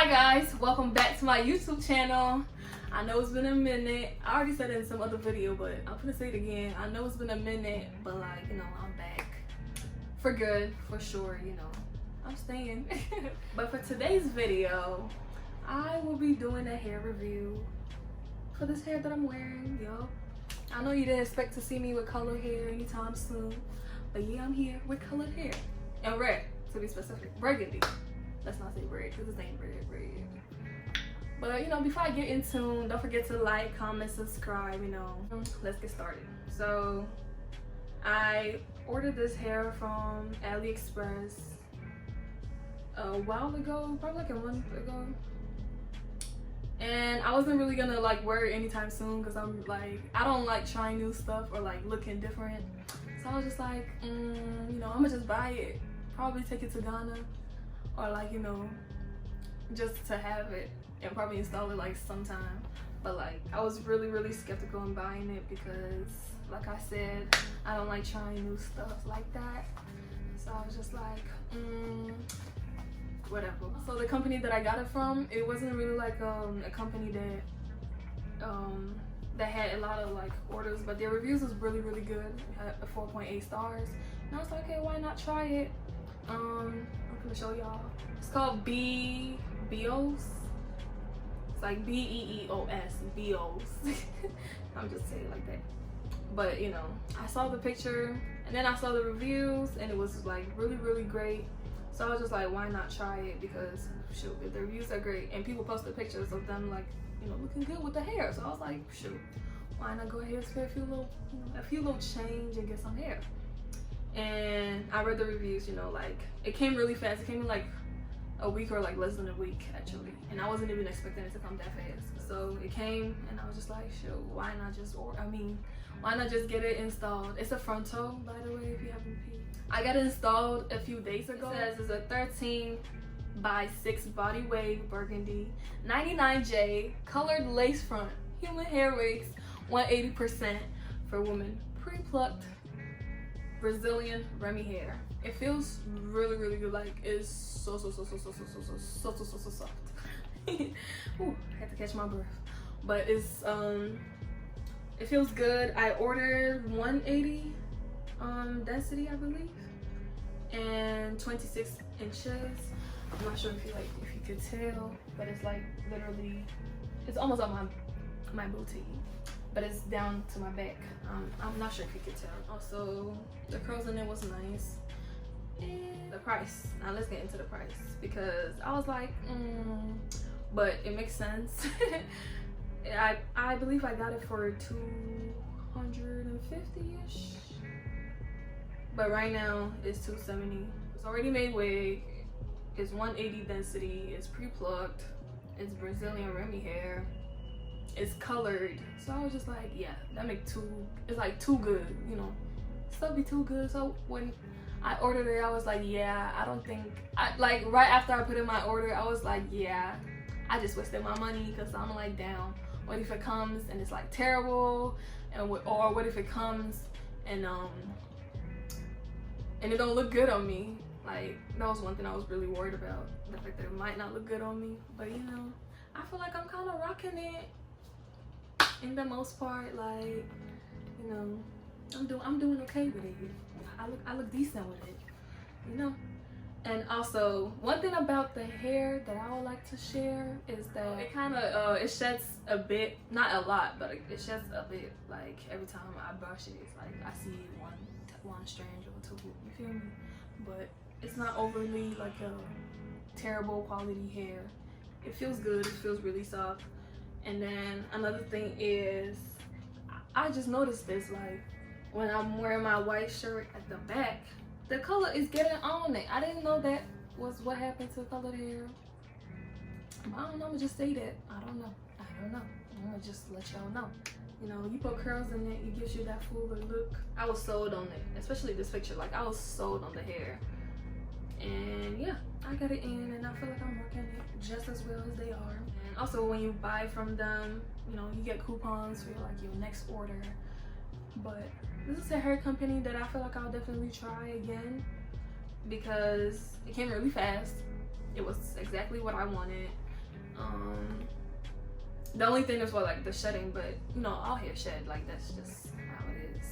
Hi guys, welcome back to my YouTube channel. I know it's been a minute. I already said it in some other video, but I'm gonna say it again. I know it's been a minute, but like, I'm back for good, for sure. I'm staying. But for today's video, I will be doing a hair review for this hair that I'm wearing. Yup. I know you didn't expect to see me with colored hair anytime soon, but yeah, I'm here with colored hair. And red, to be specific. Burgundy. Let's not say red, because this ain't red. But before I get into, don't forget to like, comment, subscribe, let's get started. So I ordered this hair from AliExpress a while ago, probably like a month ago. And I wasn't really gonna wear it anytime soon because I don't like trying new stuff or looking different. So I was just like, I'm gonna just buy it, probably take it to Ghana, or just to have it and probably install it sometime. But I was really skeptical in buying it because like I said, I don't like trying new stuff like that. So I was just like, whatever. So the company that I got it from, it wasn't really a company that had a lot of orders, but their reviews was really good. It had a 4.8 stars, and I was like, okay, why not try it? I'm gonna show y'all. It's called Beeos. It's like B-E-E-O-S, Beeos. I'm just saying it like that. But I saw the picture and then I saw the reviews and it was really great. So I was just like, why not try it? Because shoot, if the reviews are great and people posted pictures of them looking good with the hair. So I was like, shoot, why not go ahead and spend a few little change and get some hair? And I read the reviews, it came really fast. It came in a week or less than a week actually, and I wasn't even expecting it to come that fast. So it came and I was just like, sure, why not just get it installed? It's a frontal, by the way, if you haven't peeped. I got it installed a few days ago. It says it's a 13 by 6 body wave burgundy, 99J, colored lace front, human hair wigs, 180% for women, pre-plucked Brazilian Remy hair. It feels really good. It's so soft. Ooh, I had to catch my breath. But it's it feels good. I ordered 180 density, I believe, and 26 inches. I'm not sure if you could tell, but it's literally, it's almost on my booty, but it's down to my back. I'm not sure if you could tell. Also, the curls in it was nice. And the price. Now let's get into the price because I was like, but it makes sense. I believe I got it for $250-ish, but right now it's $270. It's already made wig. It's 180 density. It's pre-plucked. It's Brazilian Remy hair. It's colored. So I was just like, yeah, that make it's too good, stuff be too good. So when I ordered it, I was like, yeah, I don't think right after I put in my order, I was like, yeah, I just wasted my money because I'm down. What if it comes and it's terrible, or what if it comes and it don't look good on me? That was one thing I was really worried about, the fact that it might not look good on me. But I feel like I'm kind of rocking it in the most part. I'm doing okay with it. I look decent with it, And also, one thing about the hair that I would like to share is that it kind of it sheds a bit, not a lot, but it sheds a bit. Every time I brush it, it's I see one strand or two. You feel me? But it's not overly a terrible quality hair. It feels good. It feels really soft. And then another thing is, I just noticed this when I'm wearing my white shirt at the back, the color is getting on it. I didn't know that was what happened to colored hair. I don't know, I'm gonna just say that. I don't know. I'm gonna just let y'all know. You put curls in it, it gives you that fuller look. I was sold on it, especially this picture. I was sold on the hair. And yeah, I got it in and I feel like I'm working it just as well as they are. And also when you buy from them, you get coupons for your next order. But this is a hair company that I feel like I'll definitely try again because it came really fast. It was exactly what I wanted. The only thing is what like the shedding, but you know, all hair shed, like that's just how it is.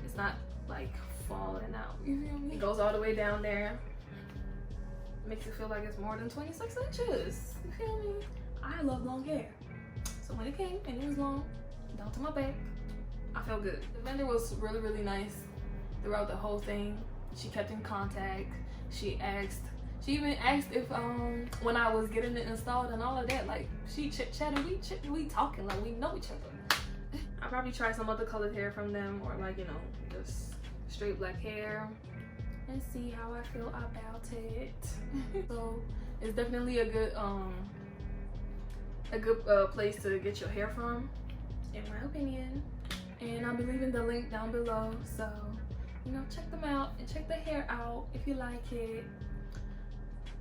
It's not like falling out, you feel me? It goes all the way down there. Makes it feel like it's more than 26 inches, you feel me? I love long hair. So when it came and it was long, down to my back, I felt good. The vendor was really, really nice throughout the whole thing. She kept in contact. She even asked if when I was getting it installed and all of that, like she chit-chatting, we talking like we know each other. I'll probably try some other colored hair from them, or like, you know, just straight black hair and see how I feel about it. So it's definitely a good place to get your hair from, in my opinion. And I'll be leaving the link down below, so you know, check them out and check the hair out if you like it.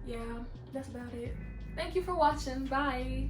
Yeah, that's about it. Thank you for watching. Bye.